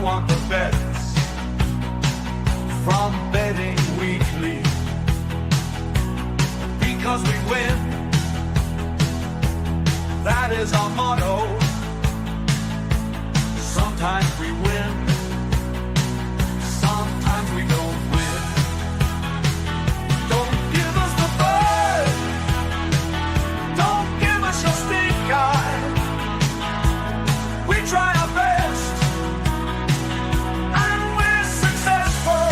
want the bets from Betting Weekly, because we win. That is our motto. Sometimes we win, sometimes we don't win. Don't give us the bird, don't give us your stink eye. We try our best, and we're successful.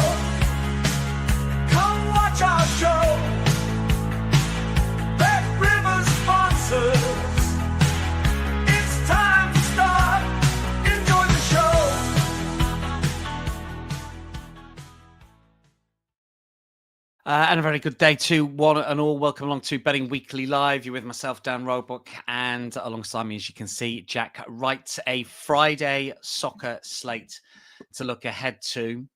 Come watch our show. Bet River sponsors. It's time to start. Enjoy the show. And a very good day to one and all. Welcome along to Betting Weekly Live. You're with myself, Dan Roebuck, and alongside me, as you can see, Jack Wright. A Friday soccer slate to look ahead to.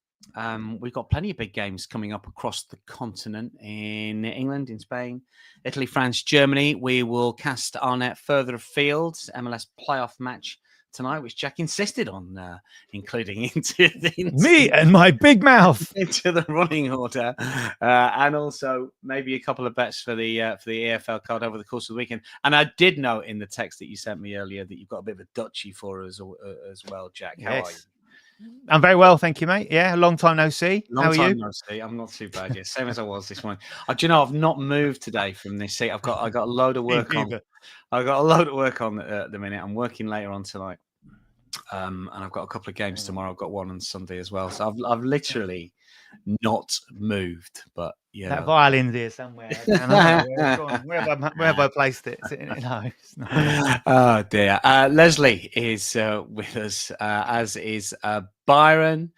We've got plenty of big games coming up across the continent, in England, in Spain, Italy, France, Germany. We will cast our net further afield. MLS playoff match tonight, which Jack insisted on including into Me and my big mouth. into the running order, and also maybe a couple of bets for the EFL card over the course of the weekend. And I did note in the text that you sent me earlier that you've got a bit of a duchy for us as well, Jack. How are you? I'm very well, thank you, mate. Yeah, long time no see. How are you? No see. I'm not too bad yet. Same as I was this morning. Do you know I've not moved today from this seat? I got a load of work on. I got a load of work on at the minute. I'm working later on tonight, and I've got a couple of games tomorrow. I've got one on Sunday as well. So I've literally not moved. But yeah, that violin's here somewhere. Where have I placed it? No, it's not. Oh dear. Leslie is with us, as is Byron.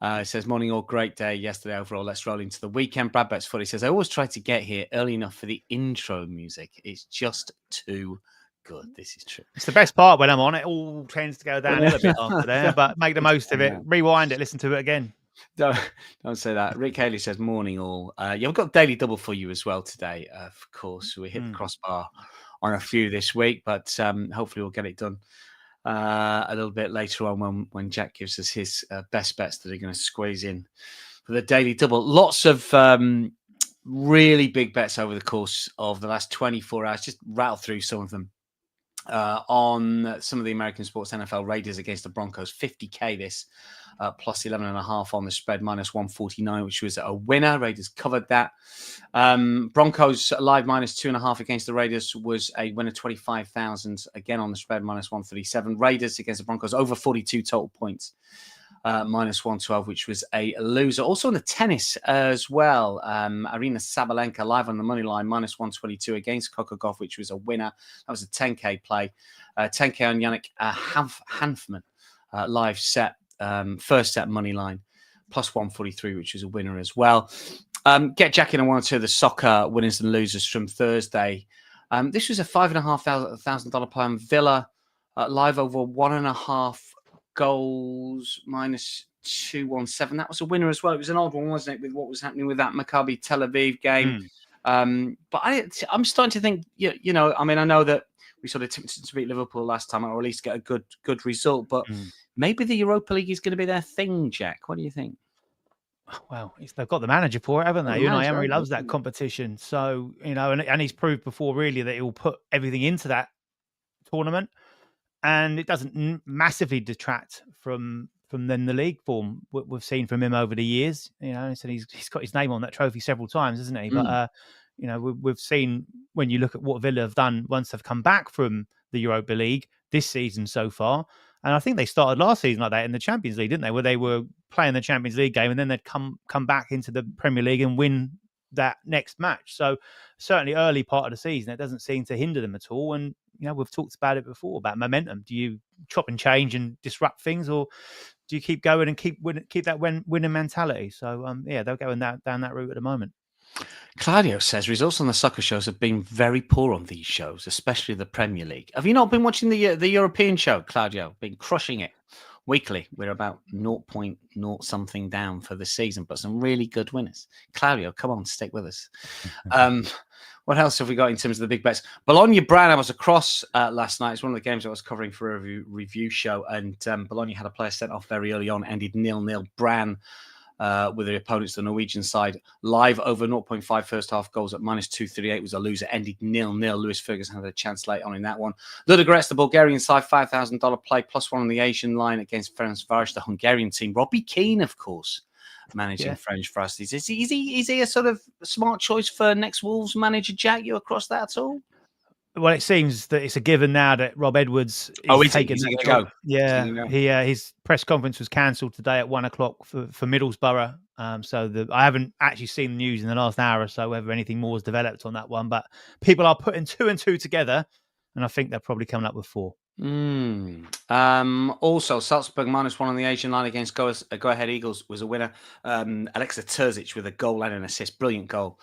It says, morning all, great day yesterday overall. Let's roll into the weekend. Brad Betts Footy says, I always try to get here early enough for the intro music. It's just too good. This is true. It's the best part when I'm on. It all tends to go downhill a bit after there, but make the most of it. Rewind it, listen to it again. Don't say that. Rick Haley says, morning all. Yeah, we've got daily double for you as well today. Of course, we hit the crossbar on a few this week, but hopefully we'll get it done a little bit later on when Jack gives us his best bets that are going to squeeze in for the daily double. Lots of really big bets over the course of the last 24 hours. Just rattle through some of them. On some of the American sports, NFL Raiders against the Broncos, 50K this, plus 11.5 on the spread, minus 149, which was a winner. Raiders covered that. Broncos live minus 2.5 against the Raiders was a winner, 25,000, again on the spread, minus 137. Raiders against the Broncos, over 42 total points, minus 112, which was a loser. Also in the tennis as well, Arina Sabalenka live on the money line, minus 122 against Coco Gauff, which was a winner. That was a 10K play. 10K on Yannick Hanfmann, live set, first set money line, plus 143, which was a winner as well. Get Jack in on one or two of the soccer winners and losers from Thursday. This was a $5,500 play on Villa, live over 1.5 goals, minus 217. That was a winner as well. It was an odd one, wasn't it, with what was happening with that Maccabi Tel Aviv game. But I'm starting to think, you know, I mean, I know that we sort of attempted to beat Liverpool last time, or at least get a good result, but maybe the Europa League is going to be their thing, Jack. What do you think? Well, they've got the manager for it, haven't they? You know, Emery loves that competition. So, you know, and he's proved before, really, that he'll put everything into that tournament. And it doesn't massively detract from then the league form we've seen from him over the years. You know, so he's got his name on that trophy several times, hasn't he? But you know, we've seen, when you look at what Villa have done once they've come back from the Europa League this season so far, and I think they started last season like that in the Champions League, didn't they? Where they were playing the Champions League game and then they'd come back into the Premier League and win that next match. So certainly early part of the season, it doesn't seem to hinder them at all. And you know, we've talked about it before, about momentum. Do you chop and change and disrupt things, or do you keep going and keep that winning mentality? So, yeah, they're going down that route at the moment. Claudio says, results on the soccer shows have been very poor on these shows, especially the Premier League. Have you not been watching the European show, Claudio? Been crushing it. weekly. We're about 0.0 something down for the season, but some really good winners. Claudio, come on, stick with us. What else have we got in terms of the big bets? Bologna-Bran, I was across last night. It's one of the games I was covering for a review show, and Bologna had a player sent off very early on, ended 0-0. Bran, with the opponents, the Norwegian side, live over 0.5 first half goals at -238 was a loser, ended 0-0. Lewis Ferguson had a chance late on in that one. Ludogorets, the Bulgarian side, $5,000 play, +1 on the Asian line against Ferencváros, the Hungarian team. Robbie Keane, of course, managing Ferencváros. Is he a sort of smart choice for next Wolves manager, Jack? You across that at all? Well, it seems that it's a given now that Rob Edwards is taking that job. Go? Yeah, his press conference was cancelled today at 1:00 for Middlesbrough. So I haven't actually seen the news in the last hour or so whether anything more has developed on that one. But people are putting 2 and 2 together, and I think they're probably coming up with 4. Also, Salzburg -1 on the Asian line against Go Ahead Eagles was a winner. Alexa Terzic with a goal and an assist. Brilliant goal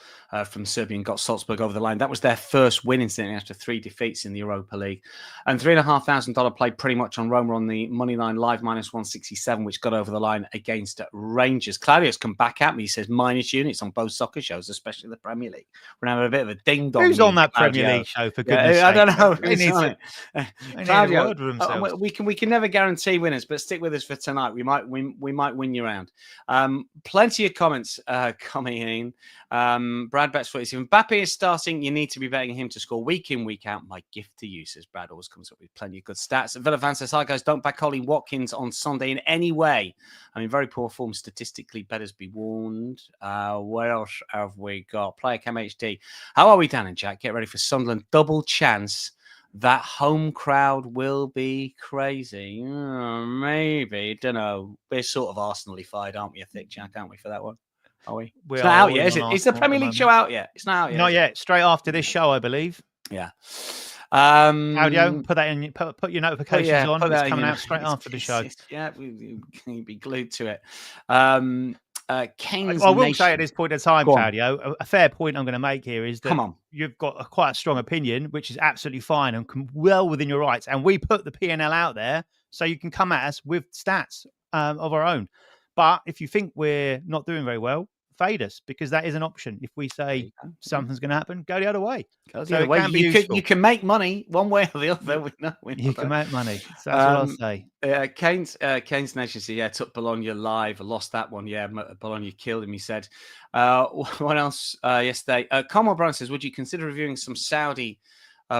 from Serbian got Salzburg over the line. That was their first win incidentally after 3 defeats in the Europa League. And $3,500 played pretty much on Roma on the money line, live -167, which got over the line against Rangers. Claudio's come back at me. He says minus units on both soccer shows, especially the Premier League. We're having a bit of a ding dong. Who's on that Premier League show? For goodness' sake, I don't know. Who's on it? Claudio, we can never guarantee winners, but stick with us for tonight. We might win you round. Plenty of comments coming in. Brad Betsfoot is, if Mbappe is starting, you need to be betting him to score week in, week out. My gift to you, says Brad. Always comes up with plenty of good stats. Villa Van says, hi guys, don't back Ollie Watkins on Sunday in any way. I'm in very poor form statistically. Betters be warned. What else have we got? Player Cam HD. How are we, Dan and Jack? Get ready for Sunderland. Double chance. That home crowd will be crazy. Maybe. Don't know. We're sort of Arsenal-ified, aren't we, I think, Jack? Aren't we, for that one? Are we? It's not out yet, is it? Is the Premier League show out yet? It's not out yet. Not yet. Straight after this show, I believe. Yeah. Audio, put that in. Put your notifications on. It's coming out straight after the show. Yeah, we can be glued to it. I will say at this point in time, Claudio, a fair point I'm going to make here is that you've got quite a strong opinion, which is absolutely fine and well within your rights. And we put the P&L out there so you can come at us with stats of our own. But if you think we're not doing very well, fade us, because that is an option. If we say something's going to happen, go the other way. You can make money one way or the other. You can make money. So that's what I'll say. Kane's Nation said, took Bologna live. Lost that one. Yeah, Bologna killed him, he said. What else yesterday? Conwell Brown says, would you consider reviewing some Saudi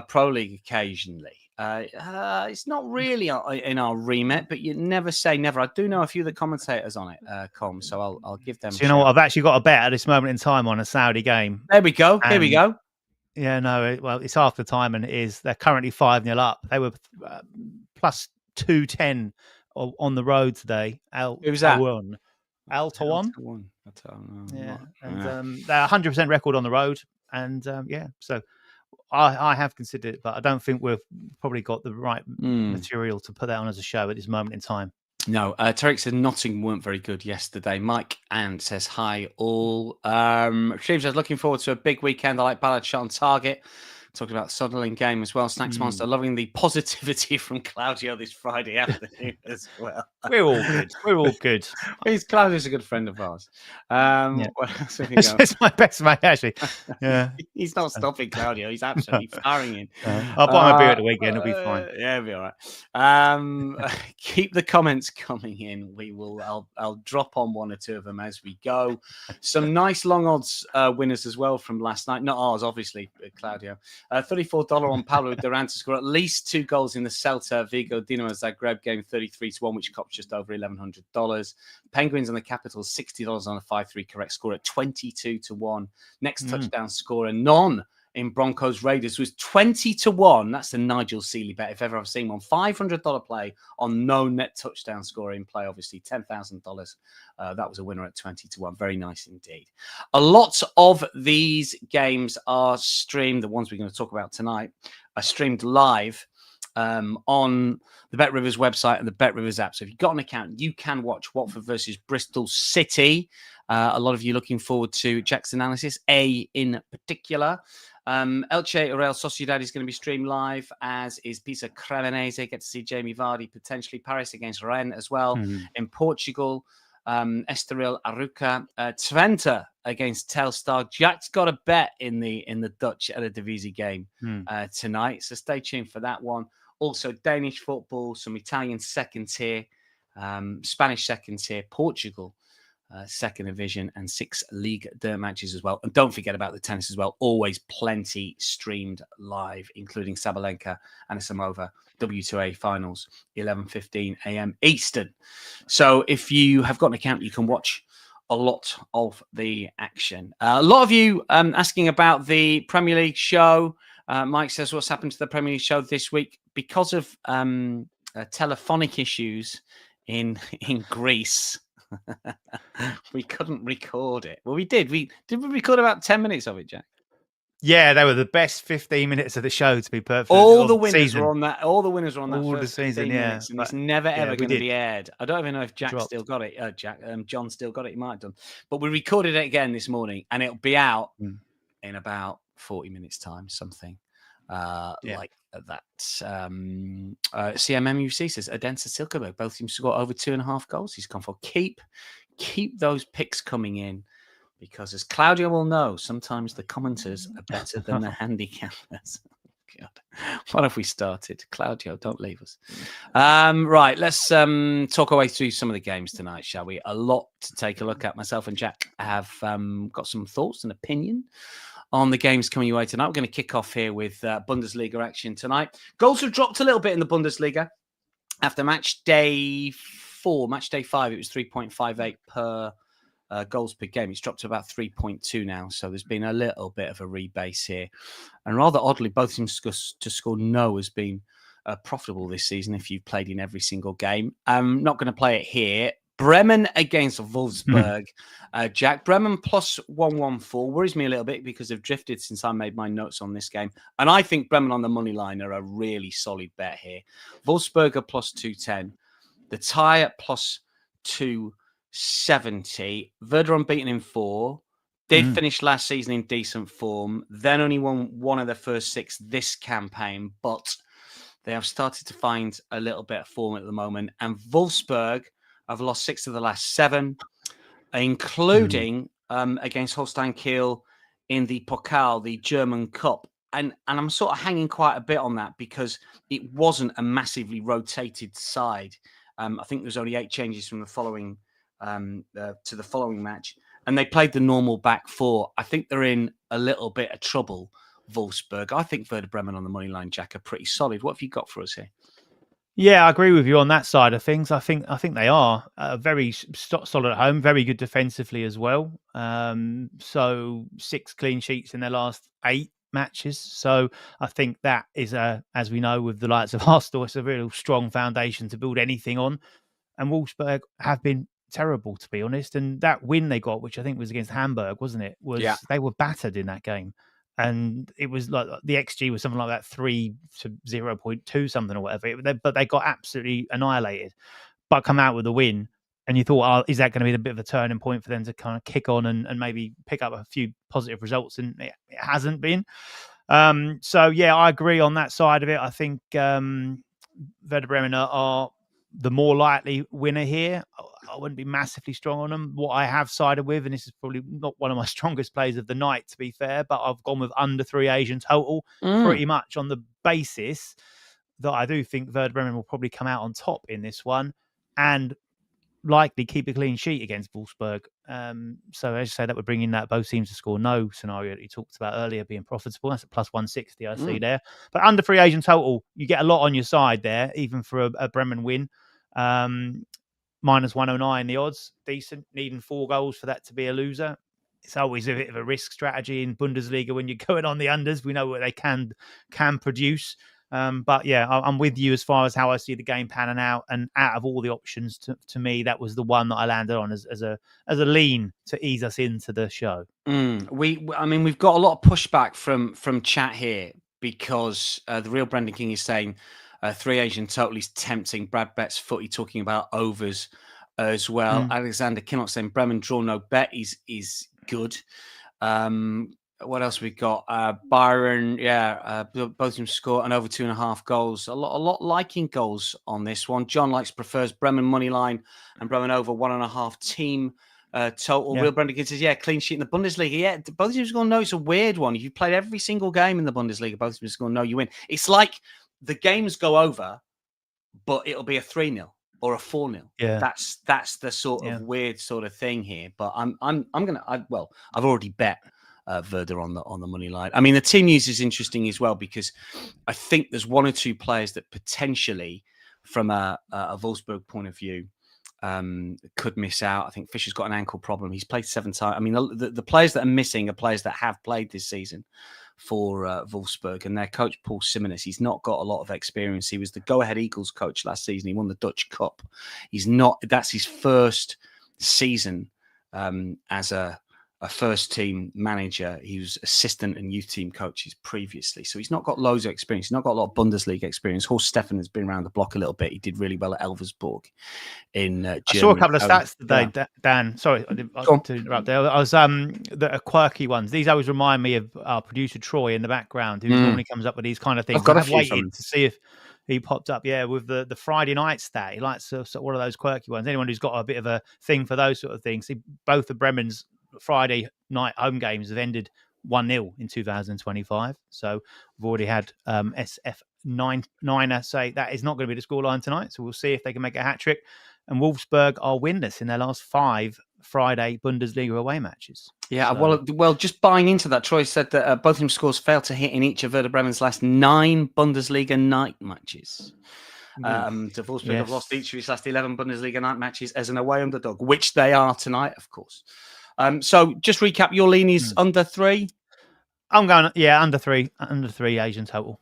Pro League occasionally? It's not really in our remit, but you never say never. I do know a few of the commentators on it, Com, so I'll give them. So you know what? I've actually got a bet at this moment in time on a Saudi game. There we go. Here we go. Yeah, no, well, it's half the time, and it is. They're currently 5-0 up. They were plus 210 on the road today. Who's that? Al Tawan. Yeah, and they're 100% record on the road, and so. I have considered it, but I don't think we've probably got the right material to put that on as a show at this moment in time. No, Tarek said Nottingham weren't very good yesterday. Mike and says hi all. Steve says looking forward to a big weekend. I like Ballard shot on target. Talking about the Sunderland game as well. Snacks Monster loving the positivity from Claudio this Friday afternoon as well. We're all good. We're all good. Claudio's a good friend of ours. What else have we got? It's my best mate, actually. Yeah, he's not stopping Claudio. He's absolutely firing in. I'll buy my beer at the weekend. It'll be fine. Yeah, it'll be all right. Keep the comments coming in. I'll drop on one or two of them as we go. Some nice long odds winners as well from last night. Not ours, obviously, Claudio. $34 on Paulo Duran to score at least 2 goals in the Celta Vigo Dinamo Zagreb game, 33-1, which cops just over $1,100. Penguins on the Capitals, $60 on a 5-3 correct score at 22-1. Next touchdown scorer, none in Broncos Raiders, was 20-1. That's the Nigel Seeley bet, if ever I've seen one. $500 play on no net touchdown score in play, obviously $10,000. That was a winner at 20-1. Very nice indeed. A lot of these games are streamed. The ones we're going to talk about tonight are streamed live on the BetRivers website and the BetRivers app. So if you've got an account, you can watch Watford versus Bristol City. A lot of you looking forward to Jack's analysis, in particular. Elche Real Sociedad is going to be streamed live, as is Pisa Cremonese. Get to see Jamie Vardy potentially. Paris against Rennes as well. In Portugal, Estoril Aruca. Twente against Telstar. Jack's got a bet in the Dutch Eredivisie game tonight, so stay tuned for that one. Also, Danish football, some Italian second tier, Spanish second tier, Portugal second division, and 6 League Dirt matches as well. And don't forget about the tennis as well. Always plenty streamed live, including Sabalenka and Samova W2A finals, 11:15 a.m. Eastern. So if you have got an account, you can watch a lot of the action. A lot of you asking about the Premier League show. Mike says, what's happened to the Premier League show this week? Because of telephonic issues in Greece, we couldn't record it. Well, we did. Did we record about 10 minutes of it, Jack? Yeah, they were the best 15 minutes of the show, to be perfect. All the winners were on that. All the winners were on that all first the season, 15 minutes, and it's never ever going to be aired. I don't even know if Jack still got it. John still got it. He might have done, but we recorded it again this morning, and it'll be out in about 40 minutes' time, something like that. CMMUC says Adensa Silkeberg both teams score over 2.5 goals. He's gone for keep those picks coming in. Because as Claudio will know, sometimes the commenters are better than the handicappers. God, what have we started? Claudio, don't leave us. Right, let's talk our way through some of the games tonight, shall we? A lot to take a look at. Myself and Jack have got some thoughts and opinion on the games coming your way tonight. We're going to kick off here with Bundesliga action tonight. Goals have dropped a little bit in the Bundesliga after match day 4. Match day 5, it was 3.58 per goals per game. It's dropped to about 3.2 now. So there's been a little bit of a rebase here. And rather oddly, both teams to score no has been profitable this season if you've played in every single game. I'm not going to play it here. Bremen against Wolfsburg. Jack, Bremen plus 114 worries me a little bit because they've drifted since I made my notes on this game. And I think Bremen on the money line are a really solid bet here. Wolfsburg are plus 210. The tie at plus 270. Werder unbeaten in 4. Did finish last season in decent form. Then only won one of the first 6 this campaign. But they have started to find a little bit of form at the moment. And Wolfsburg have lost 6 of the last 7, including against Holstein Kiel in the Pokal, the German Cup. And I'm sort of hanging quite a bit on that because it wasn't a massively rotated side. I think there was only 8 changes from the following to the following match, and they played the normal back 4. I think they're in a little bit of trouble, Wolfsburg. I think Werder Bremen on the money line, Jack, are pretty solid. What have you got for us here? Yeah, I agree with you on that side of things. I think they are very solid at home, very good defensively as well. So 6 clean sheets in their last 8 matches. So I think that is, as we know, with the likes of Arsenal, it's a real strong foundation to build anything on. And Wolfsburg have been terrible, to be honest. And that win they got, which I think was against Hamburg, wasn't it? They were battered in that game. And it was like the XG was something like that 3 to 0.2 something or whatever. But they got absolutely annihilated. But come out with a win, and you thought, oh, is that going to be a bit of a turning point for them to kind of kick on and maybe pick up a few positive results? And it hasn't been. So yeah, I agree on that side of it. I think Werder Bremen are the more likely winner here. I wouldn't be massively strong on them. What I have sided with, and this is probably not one of my strongest plays of the night, to be fair, but I've gone with under 3 Asian total, pretty much on the basis that I do think Werder Bremen will probably come out on top in this one and likely keep a clean sheet against Wolfsburg. So as you say, that would bring in that both teams to score no scenario that you talked about earlier being profitable. That's a plus 160 I see there. But under 3 Asian total, you get a lot on your side there, even for a Bremen win. Minus 109 the odds, decent. Needing 4 goals for that to be a loser. It's always a bit of a risk strategy in Bundesliga when you're going on the unders. We know what they can produce. But yeah, I'm with you as far as how I see the game panning out. And out of all the options, to me, that was the one that I landed on as a lean to ease us into the show. We've got a lot of pushback from chat here because the real Brendan King is saying 3 Asian total is tempting. Brad Betts Footy talking about overs as well. Alexander Kinnock saying Bremen draw no bet is good. What else we got? Byron, both of them score and over 2.5 goals. A lot liking goals on this one. John prefers Bremen money line and Bremen over 1.5 team total. Real Brendan says, clean sheet in the Bundesliga. Yeah, both of you are going to know it's a weird one. If you played every single game in the Bundesliga, both of you are going to know you win. It's like the games go over, but it'll be a 3-0 or a 4-0. Yeah, that's the sort of weird sort of thing here. But I've already bet Werder on the money line. I mean, the team news is interesting as well because I think there's one or two players that potentially, from a Wolfsburg point of view, could miss out. I think Fischer's got an ankle problem. He's played 7 times. I mean, the players that are missing are players that have played this season for Wolfsburg, and their coach Paul Simonis. He's not got a lot of experience. He was the Go-Ahead Eagles coach last season. He won the Dutch Cup. That's his first season as a first team manager. He was assistant and youth team coaches previously, so he's not got loads of experience. He's not got a lot of Bundesliga experience. Horst Steffen has been around the block a little bit. He did really well at Elversborg in Germany. I saw a couple of stats today, Dan. Sorry, I didn't to interrupt there. I was that are quirky ones. These always remind me of our producer Troy in the background, who normally comes up with these kind of things. I've waited to see if he popped up, with the Friday night stat. He likes one of those quirky ones. Anyone who's got a bit of a thing for those sort of things. See, both of Bremen's Friday night home games have ended 1-0 in 2025. So we've already had SF9er say that is not going to be the scoreline tonight. So we'll see if they can make a hat trick. And Wolfsburg are winless in their last 5 Friday Bundesliga away matches. Yeah, well, just buying into that, Troy said that both of them scores failed to hit in each of Werder Bremen's last 9 Bundesliga night matches. Wolfsburg have lost each of his last 11 Bundesliga night matches as an away underdog, which they are tonight, of course. So just recap, your lean is under 3. I'm going, under 3 Asian total.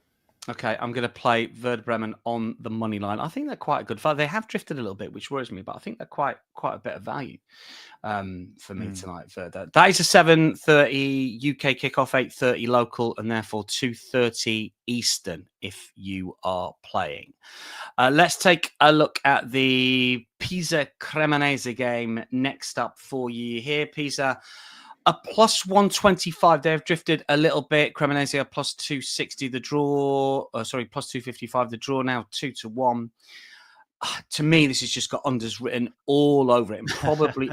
Okay, I'm going to play Werder Bremen on the money line. I think they're quite a good value. They have drifted a little bit, which worries me, but I think they're quite a bit of value for me tonight. Werder. That is a 7:30 UK kickoff, 8:30 local, and therefore 2:30 Eastern if you are playing. Let's take a look at the Pisa Cremonese game next up for you here. Pisa a plus 125. They've drifted a little bit. Cremonese are plus 260. The draw, plus 255. The draw now 2-1. To me, this has just got unders written all over it, and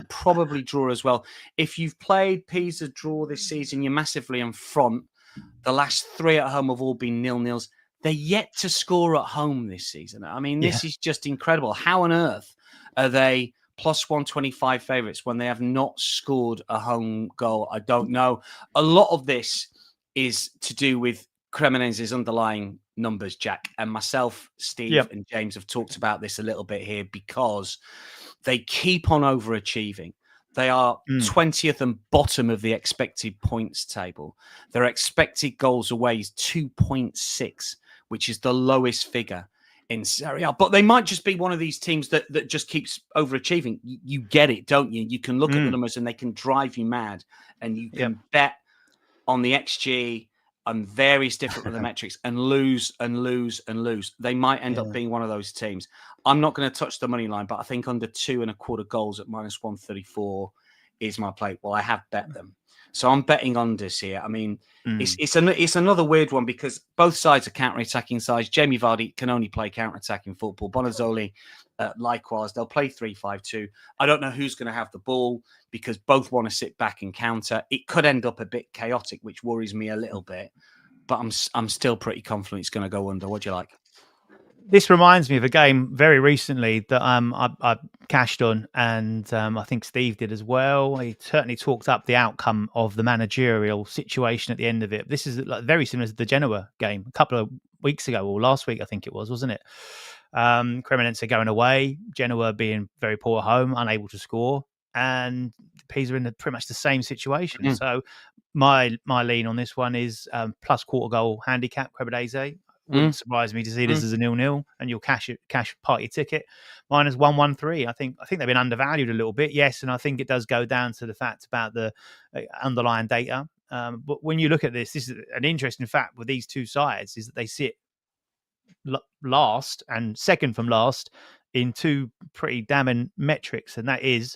probably draw as well. If you've played Pisa draw this season, you're massively in front. The last 3 at home have all been 0-0s. They're yet to score at home this season. I mean, this is just incredible. How on earth are they plus 125 favourites when they have not scored a home goal? I don't know. A lot of this is to do with Cremonese's underlying numbers, Jack. And myself, Steve and James have talked about this a little bit here because they keep on overachieving. They are 20th and bottom of the expected points table. Their expected goals away is 2.6, which is the lowest figure in Serie A. But they might just be one of these teams that just keeps overachieving. You get it, don't you? You can look at the numbers and they can drive you mad. And you can bet on the XG and various different other metrics and lose and lose and lose. They might end up being one of those teams. I'm not going to touch the money line, but I think under 2.25 goals at minus 134 is my play. Well, I have bet them. So I'm betting unders here. I mean, it's another weird one because both sides are counter-attacking sides. Jamie Vardy can only play counter-attacking football. Bonazzoli, likewise, they'll play 3-5-2. I don't know who's going to have the ball because both want to sit back and counter. It could end up a bit chaotic, which worries me a little bit. But I'm still pretty confident it's going to go under. What do you like? This reminds me of a game very recently that I cashed on, and I think Steve did as well. He certainly talked up the outcome of the managerial situation at the end of it. This is very similar to the Genoa game a couple of weeks ago, or last week, I think it was, wasn't it? Cremonese going away, Genoa being very poor at home, unable to score, and Pisa in pretty much the same situation. So my lean on this one is plus quarter goal handicap Cremonese. Wouldn't surprise me to see this as a 0-0, and you'll cash party ticket minus 113. I think they've been undervalued a little bit, yes, and I think it does go down to the fact about the underlying data. But when you look at this is an interesting fact with these two sides is that they sit last and second from last in 2 pretty damning metrics, and that is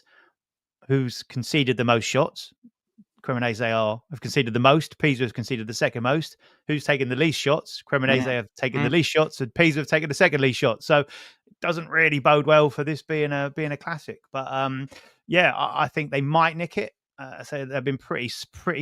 who's conceded the most shots, Cremonese have conceded the most. Pisa have conceded the second most. Who's taken the least shots? Cremonese have taken the least shots, and Pisa have taken the second least shots. So it doesn't really bode well for this being a classic. But I think they might nick it. So they've been pretty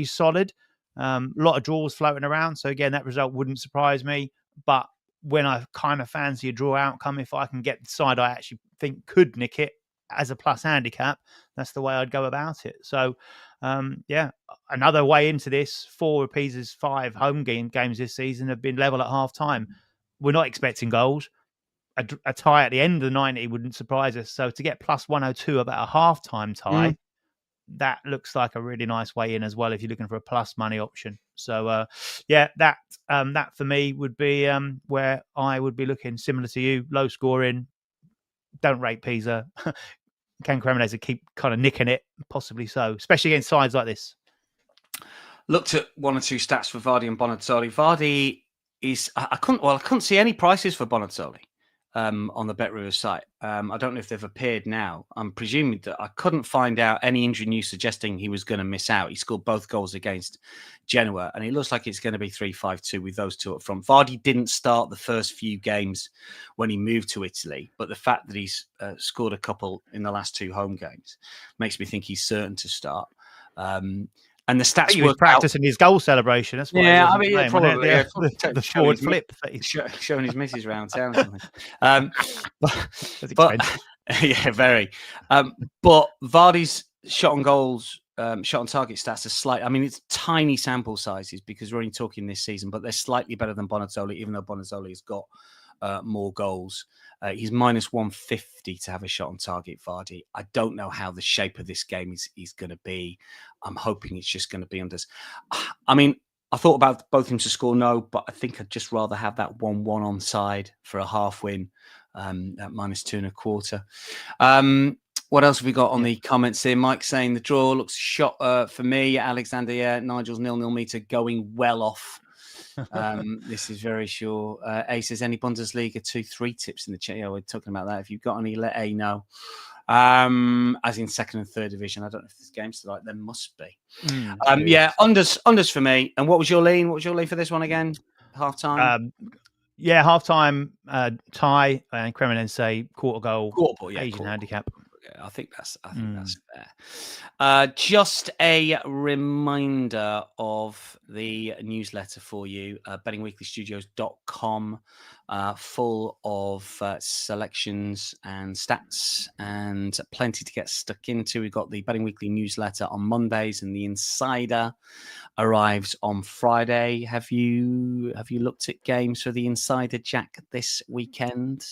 solid. A lot of draws floating around. So again, that result wouldn't surprise me. But when I kind of fancy a draw outcome, if I can get the side I actually think could nick it as a plus handicap, that's the way I'd go about it. So, another way into this. 4 of Pisa's 5 home games this season have been level at half time. We're not expecting goals. A tie at the end of the 90 wouldn't surprise us. So to get plus 102 about a half-time tie, that looks like a really nice way in as well if you're looking for a plus money option. So, that for me would be where I would be looking, similar to you, low scoring. Don't rate Pisa. Can Cremonese keep kind of nicking it? Possibly so, especially against sides like this. Looked at 1 or 2 stats for Vardy and Bonazzoli. Vardy is I couldn't see any prices for Bonazzoli on the BetRivers site. I don't know if they've appeared now. I'm presuming that I couldn't find out any injury news suggesting he was going to miss out. He scored both goals against Genoa, and it looks like it's going to be 3-5-2 with those 2 up front. Vardy didn't start the first few games when he moved to Italy, but the fact that he's scored a couple in the last 2 home games makes me think he's certain to start. And the stats he was practicing his goal celebration. That's why probably the forward flip, showing his missus around town. Or something. But very. But Vardy's shot on goals, shot on target stats are slight. I mean, it's tiny sample sizes because we're only talking this season, but they're slightly better than Bonazzoli, even though Bonazzoli has got more goals. He's minus 150 to have a shot on target, Vardy. I don't know how the shape of this game is going to be. I'm hoping it's just going to be unders. I mean, I thought about both of them to score no, but I think I'd just rather have that 1-1 onside for a half win at minus 2.25. What else have we got on the comments here? Mike saying the draw looks shot for me. Alexander, Nigel's 0-0 meter going well off. This is very sure. A says any Bundesliga 2-3 tips in the chat. Yeah, we're talking about that. If you've got any, let A know. As in second and third division. I don't know if this game's still like there must be. Unders for me. And what was your lean? What was your lean for this one again? Half time. Half time tie and Cremonese quarter goal. Asian handicap. I think that's fair. Just a reminder of the newsletter for you, bettingweeklystudios.com, full of selections and stats and plenty to get stuck into. We've got the Betting Weekly newsletter on Mondays and the Insider arrives on Friday. Have you looked at games for the Insider, Jack, this weekend?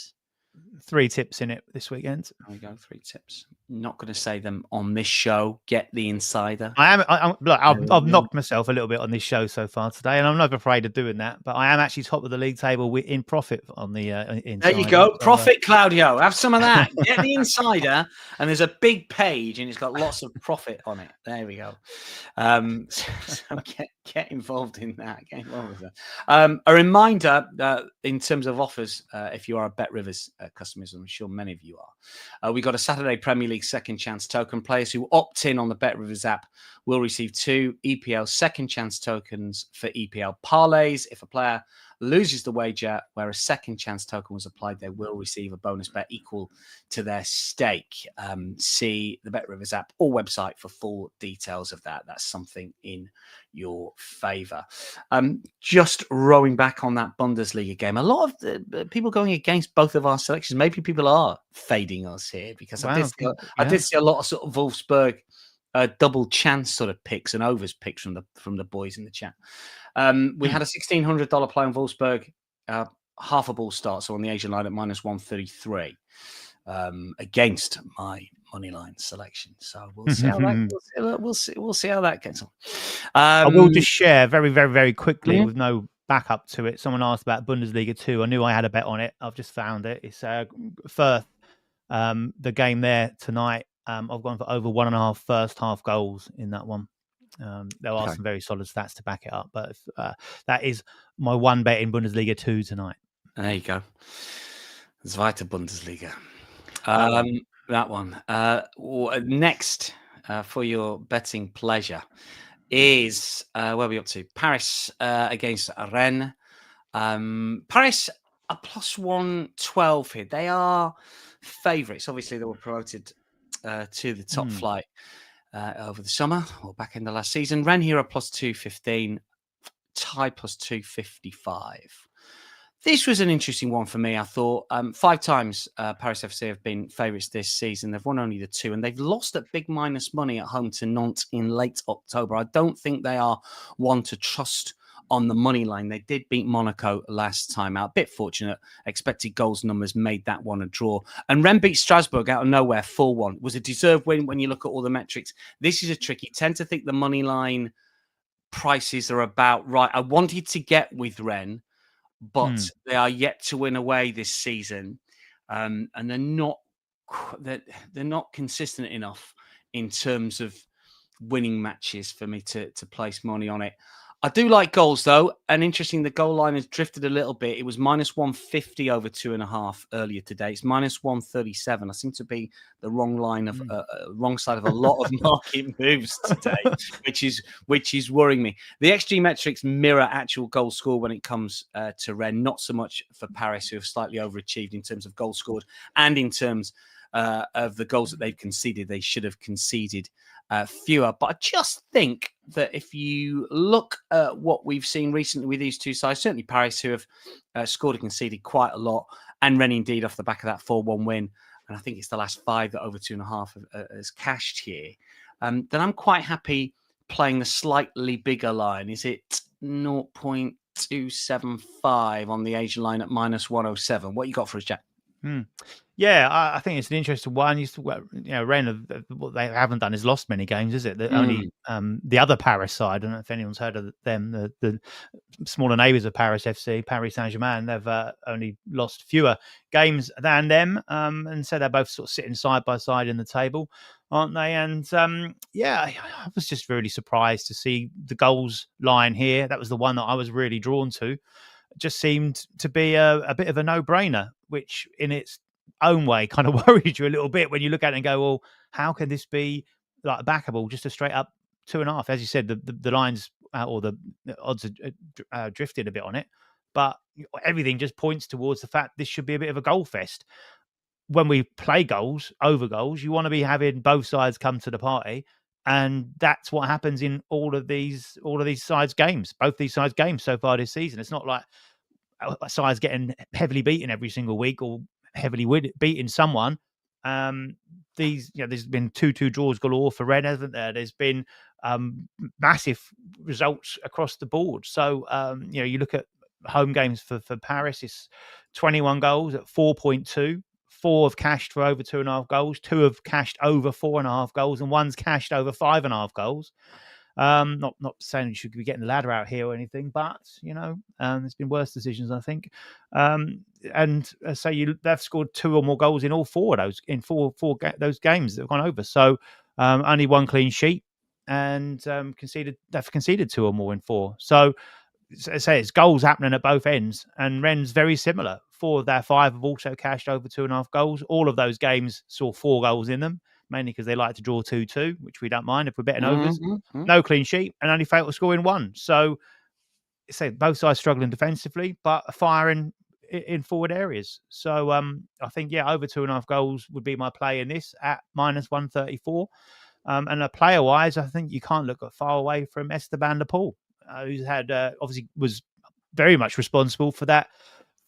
3 tips in it this weekend. There we go, 3 tips. Not going to say them on this show. Get the Insider. I've knocked myself a little bit on this show so far today, and I'm not afraid of doing that. But I am actually top of the league table in profit on the Insider. There you go, profit, Claudio. Have some of that. Get the Insider, and there's a big page, and it's got lots of profit on it. There we go. So get involved in that. Get involved with that. A reminder in terms of offers, if you are a BetRivers customers, I'm sure many of you are. We got a Saturday Premier League second chance token. Players who opt in on the BetRivers app will receive 2 EPL second chance tokens for EPL parlays. If a player loses the wager where a second chance token was applied, they will receive a bonus bet equal to their stake. See the BetRivers app or website for full details of that. That's something in your favour. Just rowing back on that Bundesliga game, a lot of the people going against both of our selections. Maybe people are fading us here because I did see a lot of sort of Wolfsburg double chance sort of picks and overs picks from the boys in the chat. We had a $1,600 play on Wolfsburg, half a ball start, so on the Asian line at minus 133 against my moneyline selection. So we'll see how that we'll see how that gets on. I will just share very, very, very quickly with no backup to it. Someone asked about Bundesliga 2. I knew I had a bet on it. I've just found it. It's Firth, the game there tonight. I've gone for over 1.5 first half goals in that one. There are some very solid stats to back it up, but that is my one bet in Bundesliga 2 tonight. There you go. Zweite Bundesliga. That one. Next, for your betting pleasure, is where are we up to? Paris against Rennes. Paris are plus 112 here. They are favourites. Obviously, they were promoted to the top flight over the summer or back in the last season. Rennes here are plus 215, tie plus 255. This was an interesting one for me. I thought 5 times Paris FC have been favourites this season. They've won only the 2, and they've lost at big minus money at home to Nantes in late October. I don't think they are one to trust on the money line. They did beat Monaco last time out. Bit fortunate. Expected goals numbers made that one a draw. And Rennes beat Strasbourg out of nowhere 4-1. It was a deserved win when you look at all the metrics. This is a tricky. Tend to think the money line prices are about right. I wanted to get with Rennes, but they are yet to win away this season, and they're not consistent enough in terms of winning matches for me to place money on it. I do like goals, though, and interesting, the goal line has drifted a little bit. It was minus 150 over 2.5 earlier today. It's minus 137. I seem to be the wrong line of wrong side of a lot of market moves today, which is worrying me. The XG metrics mirror actual goal score when it comes to Rennes, not so much for Paris, who have slightly overachieved in terms of goals scored and in terms of the goals that they've conceded. They should have conceded fewer. But I just think that if you look at what we've seen recently with these two sides, certainly Paris, who have scored and conceded quite a lot, and Rennes indeed off the back of that 4-1 win, and I think it's the last 5 that over 2.5 has cashed here, then I'm quite happy playing the slightly bigger line. Is it 0.275 on the Asian line at minus 107? What you got for us, Jack? Yeah, I think it's an interesting one. Rennes, what they haven't done is lost many games, is it? Only the other Paris side, I don't know if anyone's heard of them, the smaller neighbours of Paris FC, Paris Saint-Germain, they've only lost fewer games than them. And so they're both sort of sitting side by side in the table, aren't they? And I was just really surprised to see the goals line here. That was the one that I was really drawn to. Just seemed to be a bit of a no-brainer, which in its own way kind of worried you a little bit when you look at it and go, well, how can this be like backable, just a straight up 2.5? As you said, the lines or the odds are drifted a bit on it, but everything just points towards the fact this should be a bit of a goal fest. When we play goals over goals, you want to be having both sides come to the party. And that's what happens in all of these sides' games, both these sides' games so far this season. It's not like a side's getting heavily beaten every single week or heavily beating someone. There's been 2-2 draws galore for Rennes, hasn't there? There's been massive results across the board. So you look at home games for Paris, it's 21 goals at 4.2. 4 have cashed for over 2.5 goals, 2 have cashed over 4.5 goals, and 1's cashed over 5.5 goals. Not saying you should be getting the ladder out here or anything, but there's been worse decisions, I think. And so they've scored 2 or more goals in all 4 of those those games that have gone over. So only 1 clean sheet, and they've conceded 2 or more in 4. So I say it's goals happening at both ends, and Rennes very similar. 4 of their 5 have also cashed over 2.5 goals. All of those games saw 4 goals in them, mainly because they like to draw 2-2, which we don't mind if we're betting overs. No clean sheet, and only failed to score in 1. So, say both sides struggling defensively, but firing in forward areas. So, I think over 2.5 goals would be my play in this at minus 134. And player wise, I think you can't look far away from Esteban Lepaul, who's had obviously was very much responsible for that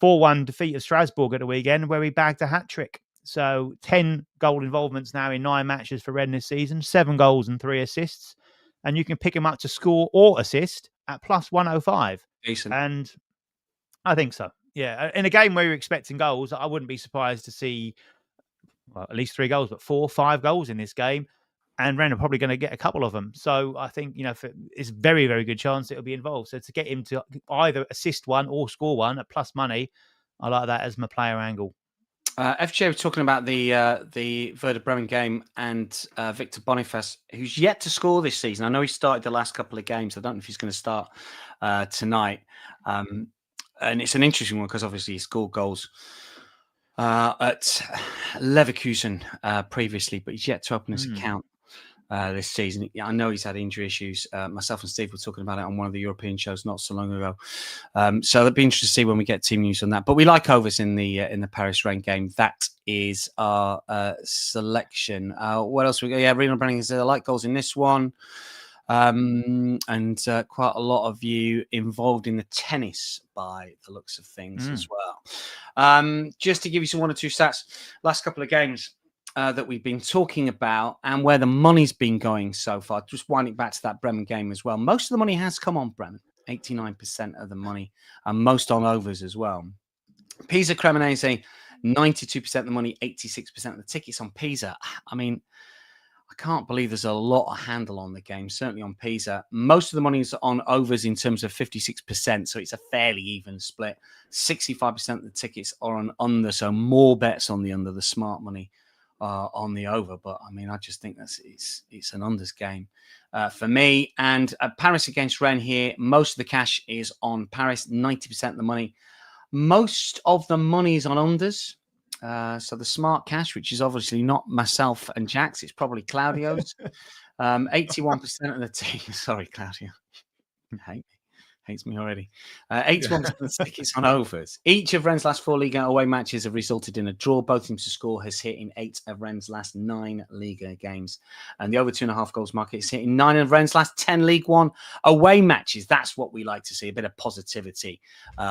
4-1 defeat of Strasbourg at the weekend, where he bagged a hat-trick. So 10 goal involvements now in 9 matches for Rennes this season, 7 goals and 3 assists. And you can pick him up to score or assist at plus 105. Decent. And I think so. Yeah. In a game where you're expecting goals, I wouldn't be surprised to see at least 3 goals, but 4 or 5 goals in this game. And Rennes are probably going to get a couple of them. So I think, it's a very, very good chance it'll be involved. So to get him to either assist 1 or score 1 at plus money, I like that as my player angle. FJ was talking about the Werder Bremen game and Victor Boniface, who's yet to score this season. I know he started the last couple of games. I don't know if he's going to start tonight. And it's an interesting one because obviously he scored goals at Leverkusen previously, but he's yet to open his account this season. I know he's had injury issues. Myself and Steve were talking about it on one of the European shows not so long ago. So it'll be interesting to see when we get team news on that. But we like overs in the Paris Rennes game. That is our selection. What else we got? Yeah, Renal Brennan says I like goals in this one. And quite a lot of you involved in the tennis by the looks of things as well. Just to give you some 1 or 2 stats, last couple of games that we've been talking about and where the money's been going so far. Just winding back to that Bremen game as well. Most of the money has come on Bremen, 89% of the money, and most on overs as well. Pisa Cremonese, 92% of the money, 86% of the tickets on Pisa. I mean, I can't believe there's a lot of handle on the game, certainly on Pisa. Most of the money is on overs in terms of 56%, so it's a fairly even split. 65% of the tickets are on under, so more bets on the under, the smart money on the over. But, I mean, I just think it's an unders game for me. And Paris against Rennes here, most of the cash is on Paris, 90% of the money. Most of the money is on unders. So the smart cash, which is obviously not myself and Jack's, it's probably Claudio's. 81% of the team. Sorry, Claudio. Hates me already. 81% of the tickets on overs. Each of Rennes' last 4 Liga away matches have resulted in a draw. Both teams to score has hit in 8 of Rennes' last 9 Liga games. And the over 2.5 goals market is hit in 9 of Rennes' last 10 League One away matches. That's what we like to see, a bit of positivity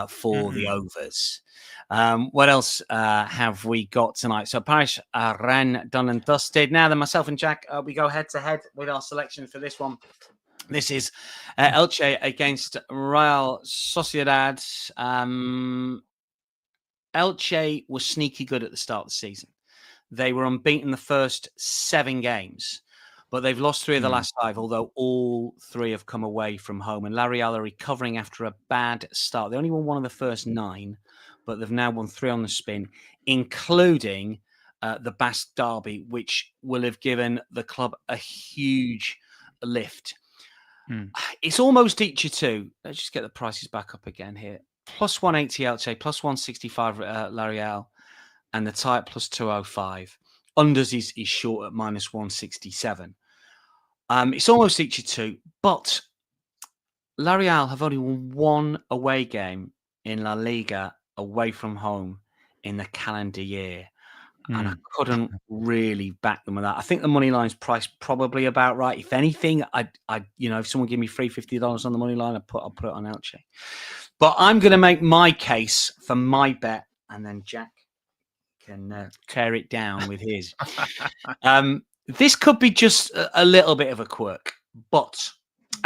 for the overs. What else have we got tonight? So Paris, Rennes, done and dusted. Now then, myself and Jack, we go head-to-head with our selection for this one. This is Elche against Real Sociedad. Elche was sneaky good at the start of the season. They were unbeaten the first 7 games, but they've lost 3 of the last 5, although all 3 have come away from home. And La Real are recovering after a bad start. They only won 1 of the first 9, but they've now won 3 on the spin, including the Basque Derby, which will have given the club a huge lift. It's almost each of 2. Let's just get the prices back up again here. Plus 180 Elche, plus 165 La Real, and the tie at plus 205. Unders is short at minus 167. It's almost each of 2, but La Real have only won 1 away game in La Liga away from home in the calendar year. And I couldn't really back them with that. I think the money line's priced probably about right. If anything, I'd if someone give me $50 on the money line, I'll put it on Elche. But I'm going to make my case for my bet, and then Jack can tear it down with his. This could be just a little bit of a quirk, but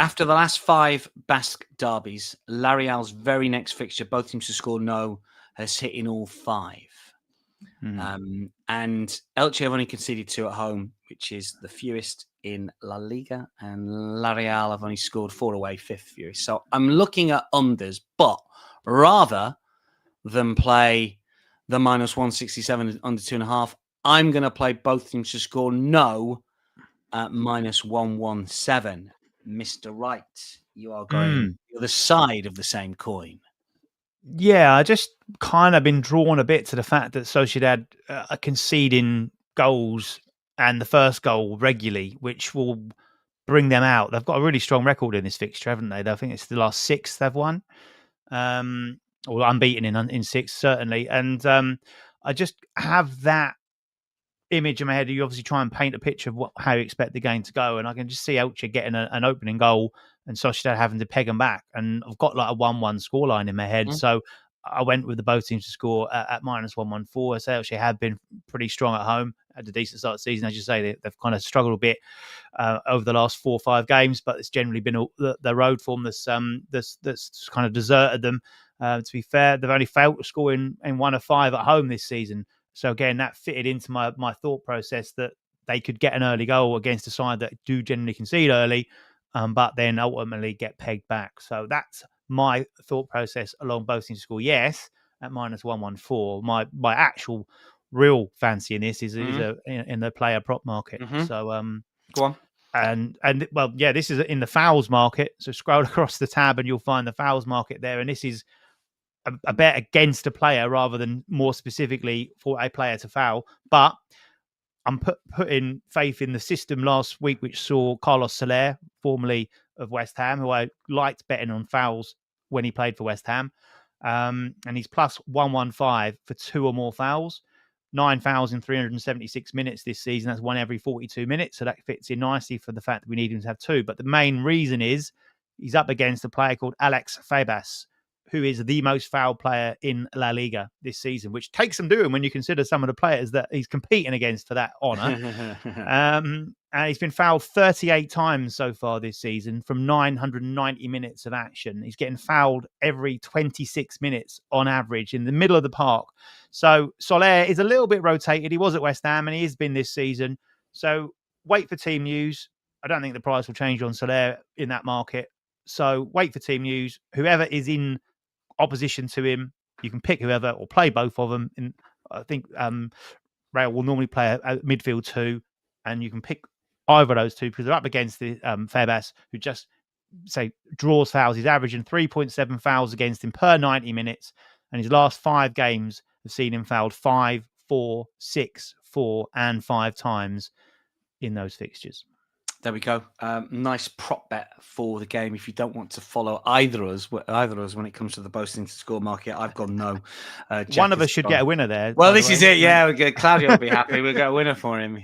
after the last 5 Basque derbies, La Real's very next fixture, both teams to score no, has hit in all 5. And Elche have only conceded 2 at home, which is the fewest in La Liga, and La Real have only scored 4 away, 5th fewest. So I'm looking at unders, but rather than play the minus 167 under 2.5, I'm going to play both teams to score no at minus 117. Mr. Wright, you are going the other side of the same coin. Yeah, I just kind of been drawn a bit to the fact that Sociedad are conceding goals and the first goal regularly, which will bring them out. They've got a really strong record in this fixture, haven't they? I think it's the last 6 they've won, or unbeaten in 6 certainly. And I just have that image in my head. You obviously try and paint a picture of how you expect the game to go, and I can just see Elche getting an opening goal and Sociedad having to peg them back. And I've got like a 1-1 scoreline in my head. So I went with the both teams to score at minus 114. So Elche have been pretty strong at home, had a decent start of the season. As you say, they've kind of struggled a bit over the last 4 or 5 games, but it's generally been the road form that's kind of deserted them. To be fair, they've only failed to score in 1 of 5 at home this season. So again, that fitted into my thought process that they could get an early goal against a side that do generally concede early, but then ultimately get pegged back. So that's my thought process along both teams to score. Yes, at minus 114. My actual real fancy in this is in the player prop market. So go on. And well, yeah, this is in the fouls market. So scroll across the tab and you'll find the fouls market there. And this is a bet against a player rather than more specifically for a player to foul. But I'm putting faith in the system last week, which saw Carlos Soler, formerly of West Ham, who I liked betting on fouls when he played for West Ham. And he's plus 115 for 2 or more fouls. 9 fouls in 376 minutes this season. That's 1 every 42 minutes. So that fits in nicely for the fact that we need him to have 2. But the main reason is he's up against a player called Alex Febas, who is the most foul player in La Liga this season, which takes some doing when you consider some of the players that he's competing against for that honour. And he's been fouled 38 times so far this season from 990 minutes of action. He's getting fouled every 26 minutes on average in the middle of the park. So Soler is a little bit rotated. He was at West Ham and he has been this season. So wait for team news. I don't think the price will change on Soler in that market. So wait for team news. Whoever is in opposition to him, you can pick whoever or play both of them. And I think Real will normally play a midfield 2, and you can pick either of those 2 because they're up against the Febas, who just draws fouls. He's averaging 3.7 fouls against him per 90 minutes, and his last 5 games have seen him fouled 5, 4, 6, 4, and 5 times in those fixtures. There we go. Nice prop bet for the game. If you don't want to follow either of us when it comes to the boasting to score market, I've gone no. One of us should get a winner there. Well, this is it. Yeah, Claudio will be happy. We'll get a winner for him.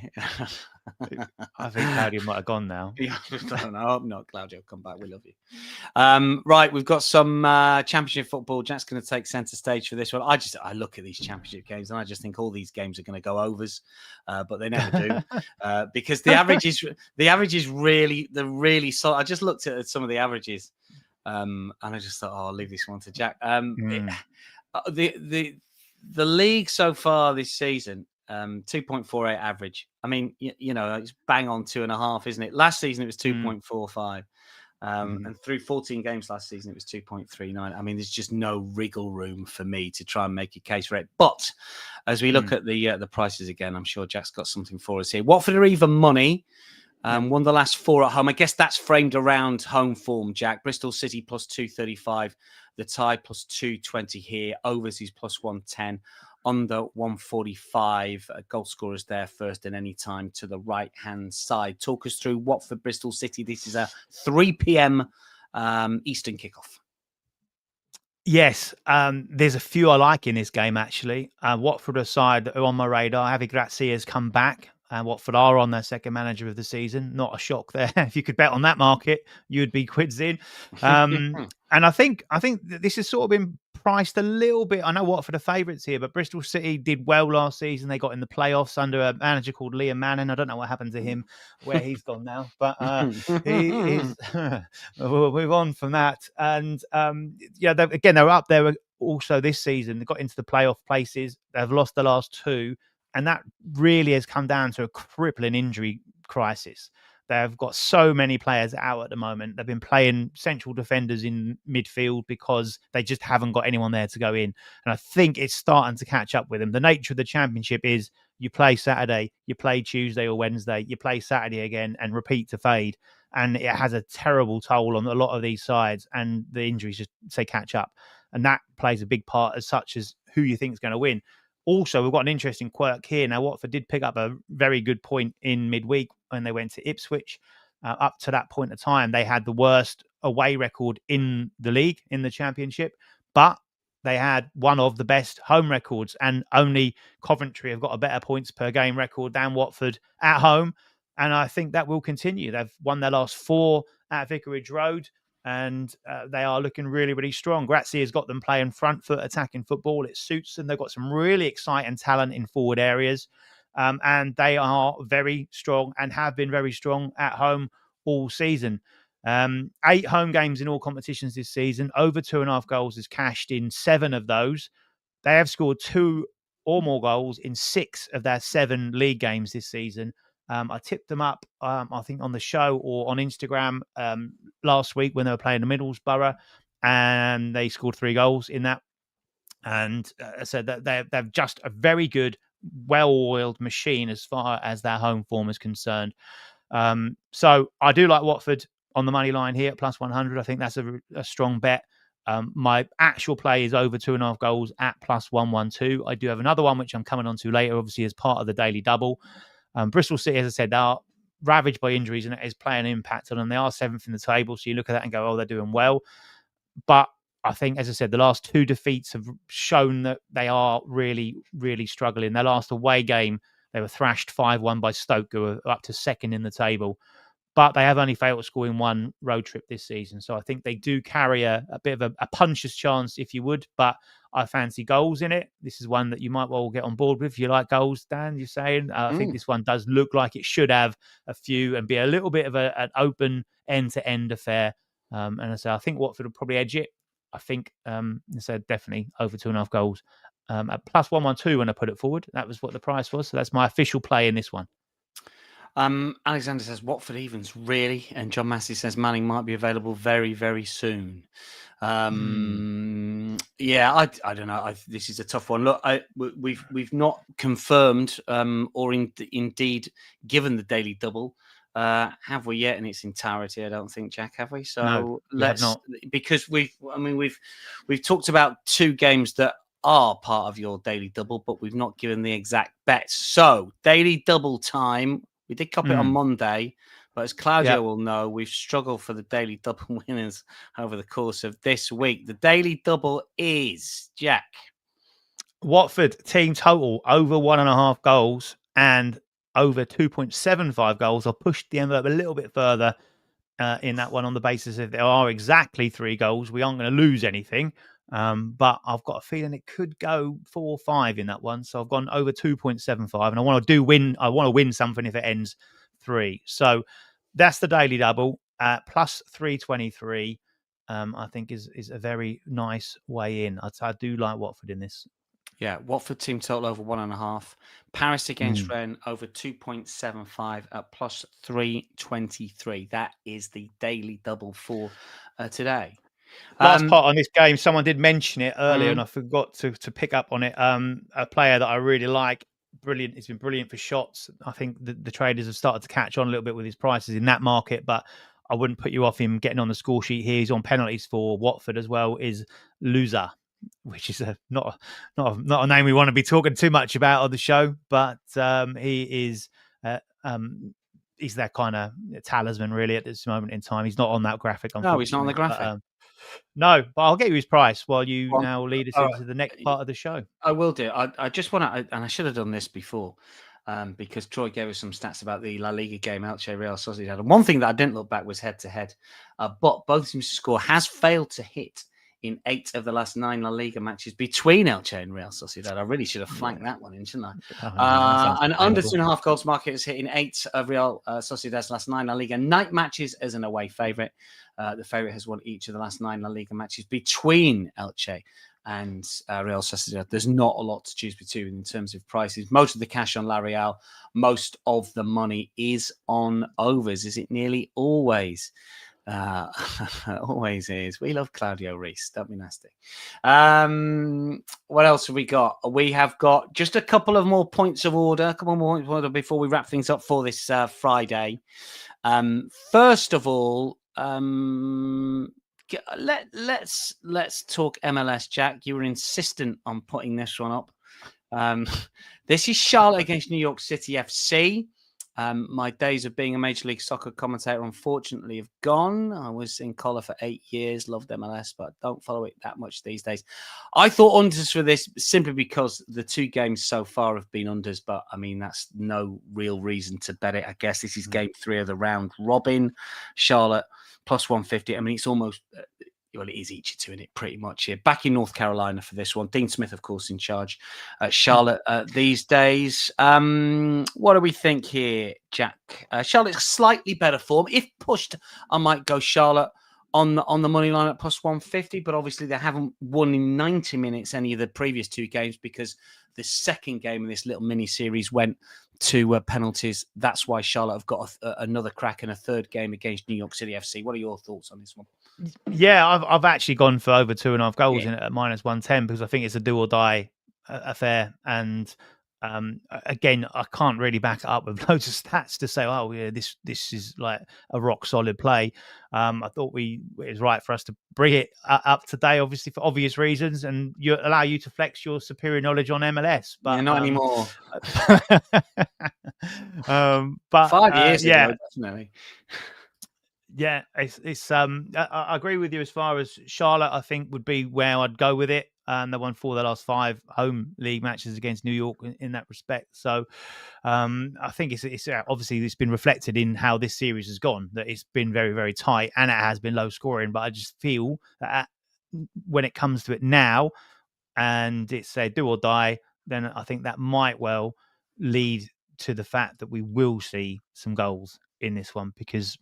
I think Claudio might have gone now. I don't know. I hope not, Claudio. Come back. We love you. Right, we've got some championship football. Jack's going to take centre stage for this one. I look at these championship games and I just think all these games are going to go overs, but they never do because the average is really solid. I just looked at some of the averages, and I just thought, I'll leave this one to Jack. The league so far this season. 2.48 average. I mean, it's bang on 2.5, isn't it? Last season it was 2.45, and through 14 games last season it was 2.39. I mean, there's just no wriggle room for me to try and make a case for it. But as we look at the prices again, I'm sure Jack's got something for us here. Watford are even money. Won the last 4 at home. I guess that's framed around home form, Jack. Bristol City plus 235. The tie plus 220 here. Overs is plus 110. Under 145 goal scorers there first in any time to the right-hand side. Talk us through Watford, Bristol City. This is a 3 p.m. Eastern kickoff. Yes, there's a few I like in this game, actually. Watford aside that are on my radar. Javi Gracia has come back. Watford are on their second manager of the season. Not a shock there. If you could bet on that market, you'd be quids in. And I think this has sort of been priced a little bit. I know Watford are favourites here, but Bristol City did well last season. They got in the playoffs under a manager called Liam Manning. I don't know what happened to him, where he's gone now, but he is. We'll move on from that. And they were up there also this season. They got into the playoff places. They've lost the last 2. And that really has come down to a crippling injury crisis. They've got so many players out at the moment. They've been playing central defenders in midfield because they just haven't got anyone there to go in. And I think it's starting to catch up with them. The nature of the championship is you play Saturday, you play Tuesday or Wednesday, you play Saturday again and repeat to fade. And it has a terrible toll on a lot of these sides. And the injuries just catch up. And that plays a big part as such as who you think is going to win. Also, we've got an interesting quirk here. Now, Watford did pick up a very good point in midweek when they went to Ipswich. Up to that point of time, they had the worst away record in the league, in the championship, but they had one of the best home records, and only Coventry have got a better points per game record than Watford at home. And I think that will continue. They've won their last 4 at Vicarage Road. And they are looking really, really strong. Grazie has got them playing front foot attacking football. It suits them. They've got some really exciting talent in forward areas. And they are very strong and have been very strong at home all season. 8 home games in all competitions this season. Over 2.5 goals is cashed in 7 of those. They have scored 2 or more goals in 6 of their 7 league games this season. I tipped them up, I think, on the show or on Instagram last week when they were playing the Middlesbrough, and they scored 3 goals in that. And I said that they're just a very good, well-oiled machine as far as their home form is concerned. So I do like Watford on the money line here at plus 100. I think that's a strong bet. My actual play is over 2.5 goals at plus 112. I do have another one, which I'm coming on to later, obviously, as part of the daily double. Bristol City, as I said, they are ravaged by injuries and it is playing an impact on them. They are 7th in the table, so you look at that and go, oh, they're doing well. But I think, as I said, the last 2 defeats have shown that they are really, really struggling. Their last away game, they were thrashed 5-1 by Stoke, who are up to 2nd in the table. But they have only failed to score in 1 road trip this season. So I think they do carry a bit of a puncher's chance, if you would. But I fancy goals in it. This is one that you might well get on board with. If you like goals, Dan, you're saying. I think this one does look like it should have a few and be a little bit of an open end-to-end affair. And I think Watford will probably edge it. I think, definitely over 2.5 goals. At plus 112 when I put it forward. That was what the price was. So that's my official play in this one. Alexander says Watford evens, really? And John Massey says Manning might be available very, very soon. Yeah, I don't know. This is a tough one. Look, we've not confirmed or indeed given the daily double. Have we yet in its entirety? I don't think, Jack, have we? So no, let's not, because we've talked about 2 games that are part of your daily double, but we've not given the exact bets. So daily double time. We did copy it on Monday, but as Claudio will know, we've struggled for the daily double winners over the course of this week. The daily double is, Jack. Watford team total over 1.5 goals and over 2.75 goals. I'll push the envelope a little bit further in that one on the basis if there are exactly 3 goals. We aren't going to lose anything. But I've got a feeling it could go 4-5 in that one. So I've gone over 2.75 and I want to win. I want to win something if it ends 3. So that's the daily double at plus 323. I think is a very nice way in. I do like Watford in this. Yeah, Watford team total over 1.5. Paris against Rennes over 2.75 at plus 323. That is the daily double for today. Last part on this game, someone did mention it earlier and I forgot to pick up on it. A player that I really like, brilliant. It's been brilliant for shots. I think the traders have started to catch on a little bit with his prices in that market, but I wouldn't put you off him getting on the score sheet here. He's on penalties for Watford as well, is Luza, which is not a name we want to be talking too much about on the show, but he is he's that kind of talisman really at this moment in time. He's not on that graphic. No, he's not on the graphic. But, no, but I'll get you his price while you now lead us into the next part of the show. I will do. I just want to, and I should have done this before, because Troy gave us some stats about the La Liga game, Elche Real Sociedad. And one thing that I didn't look back was head-to-head. But both teams' score has failed to hit in 8 of the last 9 La Liga matches between Elche and Real Sociedad. I really should have flanked that one in, shouldn't I? And under 2.5 goals market is hitting 8 of Real Sociedad's last 9 La Liga night matches as an away favourite. The favourite has won each of the last 9 La Liga matches between Elche and Real Sociedad. There's not a lot to choose between in terms of prices. Most of the cash on La Real, most of the money is on overs. Is it nearly always? Always is. We love Claudio Reese. Don't be nasty. What else have we got? We have got just a couple of more points of order. A couple more points of order before we wrap things up for this Friday. First of all, let's talk MLS. Jack, you were insistent on putting this one up. This is Charlotte against New York City FC. My days of being a Major League Soccer commentator, unfortunately, have gone. I was in collar for 8 years, loved MLS, but don't follow it that much these days. I thought unders for this simply because the 2 games so far have been unders, but I mean, that's no real reason to bet it. I guess this is game 3 of the round robin. Charlotte plus 150. I mean, it's almost... well, it is each two in it pretty much here. Back in North Carolina for this one. Dean Smith, of course, in charge. Charlotte these days. What do we think here, Jack? Charlotte's slightly better form. If pushed, I might go Charlotte on the money line at plus 150, but obviously they haven't won in 90 minutes any of the previous 2 games because the second game of this little mini series went to penalties. That's why Charlotte have got another crack in a 3rd game against New York City FC. What are your thoughts on this one? Yeah, I've actually gone for over 2.5 goals in it at minus 110 because I think it's a do or die affair. And Again, I can't really back it up with loads of stats to say, oh yeah, this is like a rock solid play. I thought it was right for us to bring it up today, obviously for obvious reasons, and allow you to flex your superior knowledge on MLS. But not anymore. But 5 years ago, definitely. Yeah, it's I agree with you as far as Charlotte. I think would be where I'd go with it. They won 4 of their last 5 home league matches against New York in that respect. So I think it's obviously it's been reflected in how this series has gone. That it's been very, very tight and it has been low scoring. But I just feel that when it comes to it now, and it's a do or die, then I think that might well lead to the fact that we will see some goals in this one, because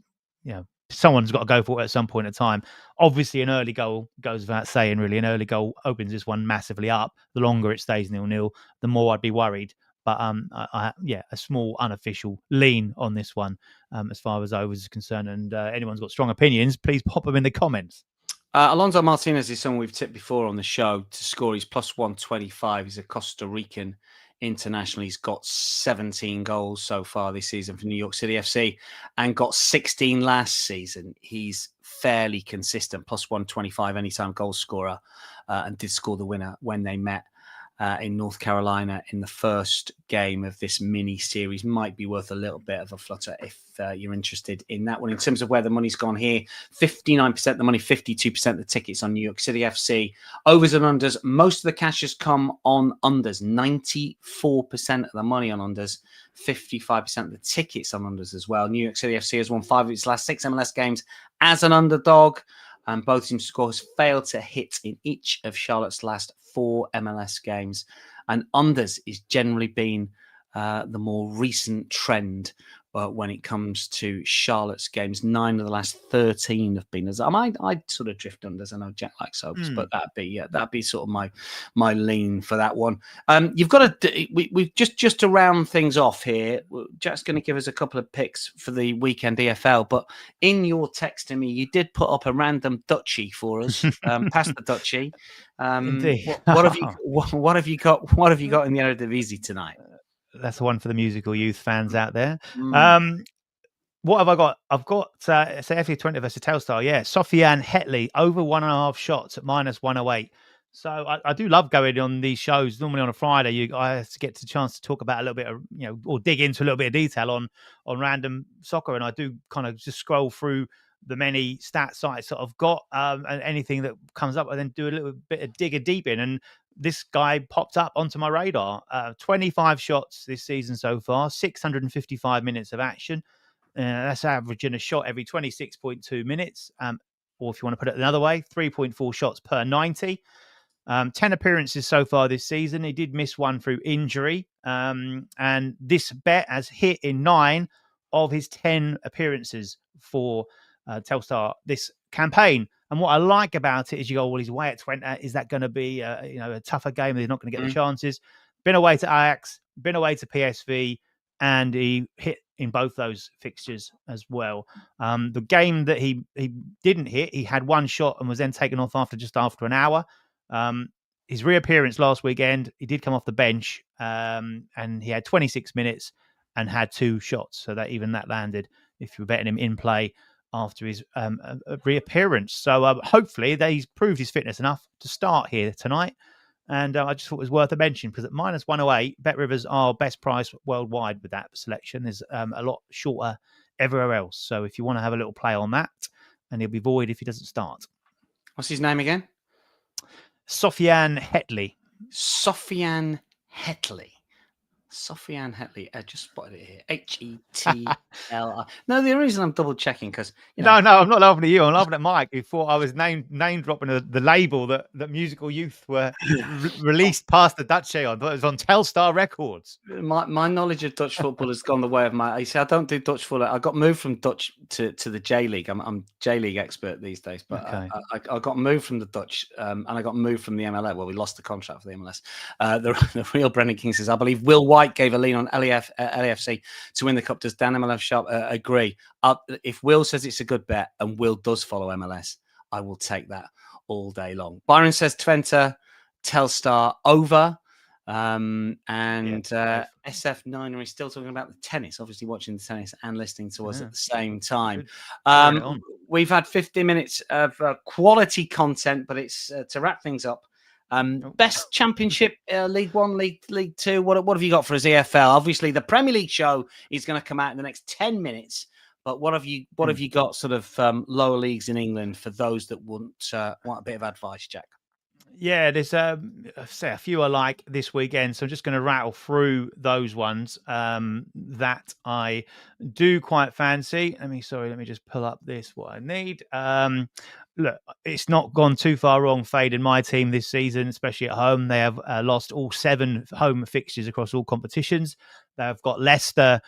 someone's got to go for it at some point in time. Obviously, an early goal goes without saying, really. An early goal opens this one massively up. The longer it stays 0-0, the more I'd be worried. But a small unofficial lean on this one as far as overs is concerned. And anyone's got strong opinions, please pop them in the comments. Alonso Martinez is someone we've tipped before on the show to score. He's plus 125. He's a Costa Rican international. He's got 17 goals so far this season for New York City FC and got 16 last season. He's fairly consistent, plus 125 anytime goal scorer, and did score the winner when they met in North Carolina in the first game of this mini series. Might be worth a little bit of a flutter if you're interested in that one. In terms of where the money's gone here, 59% the money, 52% the tickets on New York City FC. Overs and unders, most of the cash has come on unders. 94% of the money on unders, 55% of the tickets on unders as well. New York City FC has won 5 of its last 6 MLS games as an underdog, and both teams' scores failed to hit in each of Charlotte's last 4 MLS games. And unders is generally been the more recent trend when it comes to Charlotte's games. 9 of the last 13 have been as I'd sort of drift unders. I know Jack likes overs, but that'd be sort of my lean for that one. You've got to we just to round things off here. Jack's going to give us a couple of picks for the weekend EFL, but in your text to me, you did put up a random Dutchie for us. Past the Dutchie. What have you got? What have you got in the Eredivisie tonight? That's the one for the musical youth fans out there. What have I got? I've got Sheffield Twente versus Telstar. Yeah, Sofiane Hetley over 1.5 shots at -108. So I do love going on these shows. Normally on a Friday, I get the chance to talk about a little bit of, or dig into a little bit of detail on random soccer, and I do kind of just scroll through the many stat sites that I've got, and anything that comes up, I then do a little bit of dig deep in. And this guy popped up onto my radar. 25 shots this season so far, 655 minutes of action. That's averaging a shot every 26.2 minutes. Or if you want to put it another way, 3.4 shots per 90. 10 appearances so far this season. He did miss one through injury. And this bet has hit in 9 of his 10 appearances for Telstar this campaign. And what I like about it is you go, well, he's away at Twente. Is that going to be a tougher game? They're not going to get the chances. Been away to Ajax, been away to PSV, and he hit in both those fixtures as well. The game that he didn't hit, he had one shot and was then taken off after an hour. His reappearance last weekend, he did come off the bench, and he had 26 minutes and had 2 shots. So that landed if you're betting him in play after his reappearance. So hopefully he's proved his fitness enough to start here tonight. And I just thought it was worth a mention because at -108, Bet Rivers are best price worldwide with that selection. There's a lot shorter everywhere else. So if you want to have a little play on that, and he'll be void if he doesn't start. What's his name again? Sofiane Hetley. Sofiane Hetley. Sofiane Hetley. I just spotted it here. Hetli. No, the reason I'm double checking because No, I'm not laughing at you. I'm laughing at Mike, who thought I was name dropping the label that musical youth were released past the Dutch on. But it was on Telstar Records. My knowledge of Dutch football has gone the way of I don't do Dutch football. I got moved from Dutch to the J League. I'm J League expert these days, but okay. I got moved from the Dutch and I got moved from the MLS. Well, we lost the contract for the MLS. The real Brendan King says, I believe Will White gave a lean on LAFC to win the cup. Does Dan MLS Sharp agree? If Will says it's a good bet and Will does follow MLS, I will take that all day long. Byron says Twente, Telstar over. SF9 is still talking about the tennis, obviously watching the tennis and listening to us at the same time. We've had 50 minutes of quality content, but it's to wrap things up. Best championship, League One, League Two. What have you got for us, EFL? Obviously, the Premier League show is going to come out in the next 10 minutes. But what have you got sort of lower leagues in England for those that want a bit of advice, Jack? Yeah, there's a few I like this weekend, so I'm just going to rattle through those ones that I do quite fancy. Let me just pull up what I need. Look, it's not gone too far wrong fading my team this season, especially at home. They have lost all 7 home fixtures across all competitions. They've got Leicester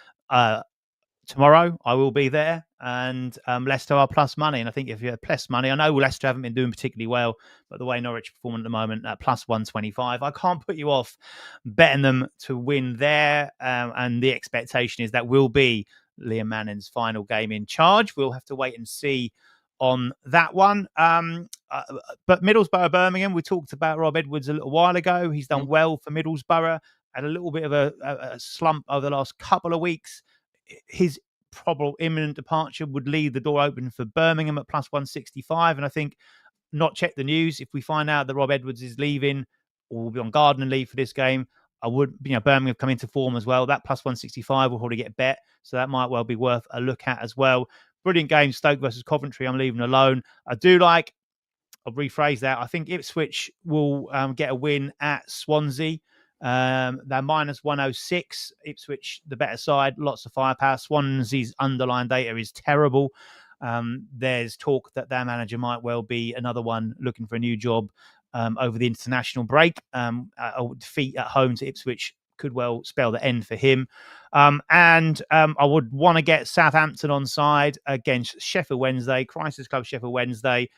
tomorrow. I will be there, and Leicester are plus money. And I think if you're plus money, I know Leicester haven't been doing particularly well, but the way Norwich performing at the moment at plus 125, I can't put you off betting them to win there. And the expectation is that will be Liam Manning's final game in charge. We'll have to wait and see on that one. But Middlesbrough, Birmingham, we talked about Rob Edwards a little while ago. He's done well for Middlesbrough. Had a little bit of a slump over the last couple of weeks. His probable imminent departure would leave the door open for Birmingham at plus 165. And I think, not check the news, if we find out that Rob Edwards is leaving or will be on gardening leave for this game, Birmingham come into form as well. That plus 165 will probably get bet. So that might well be worth a look at as well. Brilliant game, Stoke versus Coventry. I'm leaving alone. I'll rephrase that. I think Ipswich will get a win at Swansea. They're minus 106. Ipswich, the better side, lots of firepower. Swansea's underlying data is terrible. There's talk that their manager might well be another one looking for a new job over the international break. A defeat at home to Ipswich could well spell the end for him. And I would want to get Southampton on side against Sheffield Wednesday, Crisis Club Sheffield Wednesday.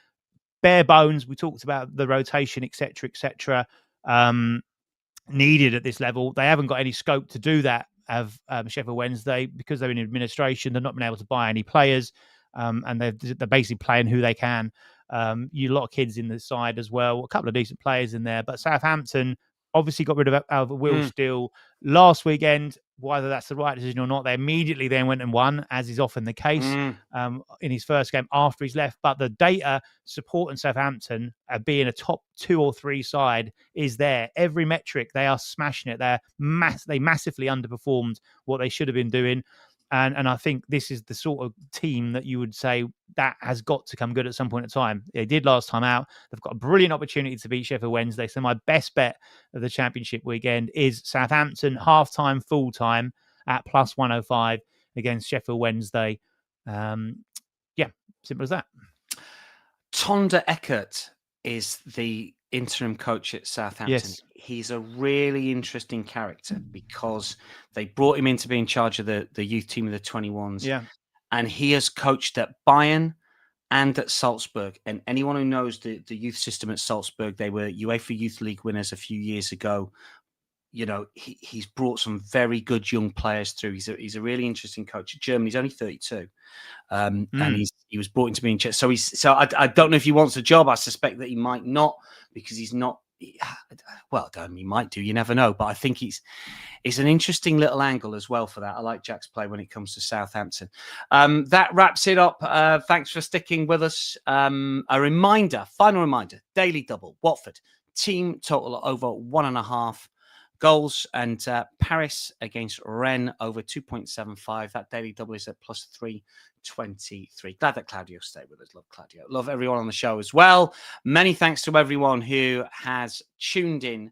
Bare bones, we talked about the rotation, etc. Needed at this level. They haven't got any scope to do that of Sheffield Wednesday because they're in administration. They've not been able to buy any players, and they're basically playing who they can. A lot of kids in the side as well, a couple of decent players in there. But Southampton obviously got rid of Will Steele last weekend. Whether that's the right decision or not, they immediately then went and won, as is often the case in his first game after he's left. But the data supporting Southampton being a top 2 or 3 side is there. Every metric, they are smashing it. They massively underperformed what they should have been doing. And I think this is the sort of team that you would say that has got to come good at some point in time. They did last time out. They've got a brilliant opportunity to beat Sheffield Wednesday. So my best bet of the championship weekend is Southampton half-time, full-time at plus 105 against Sheffield Wednesday. Simple as that. Tonda Eckert is the interim coach at Southampton. Yes. He's a really interesting character because they brought him in to be in charge of the youth team of the 21s. Yeah. And he has coached at Bayern and at Salzburg. And anyone who knows the youth system at Salzburg, they were UEFA Youth League winners a few years ago. He's brought some very good young players through. He's a really interesting coach. At Germany, he's only 32, and he was brought in to be in charge. So I don't know if he wants a job. I suspect that he might not because he's not. Well, he might do. You never know. But I think it's an interesting little angle as well for that. I like Jack's play when it comes to Southampton. That wraps it up. Thanks for sticking with us. Final reminder, daily double. Watford, team total over 1.5 goals, and Paris against Rennes over 2.75. That daily double is at plus 323. Glad that Claudio stayed with us. Love Claudio. Love everyone on the show as well. Many thanks to everyone who has tuned in.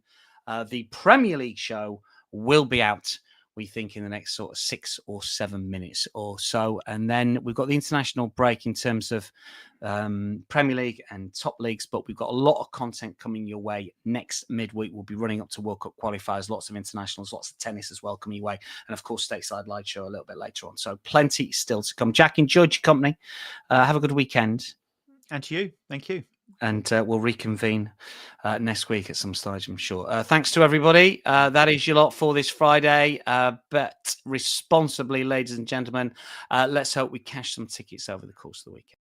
The Premier League show will be out, we think, in the next sort of 6 or 7 minutes or so. And then we've got the international break in terms of Premier League and top leagues, but we've got a lot of content coming your way next midweek. We'll be running up to World Cup qualifiers, lots of internationals, lots of tennis as well coming your way. And of course, Stateside Live Show a little bit later on. So plenty still to come. Jack, enjoyed your company. Have a good weekend. And to you. Thank you. And we'll reconvene next week at some stage, I'm sure. Thanks to everybody. That is your lot for this Friday. Bet responsibly, ladies and gentlemen. Let's hope we cash some tickets over the course of the weekend.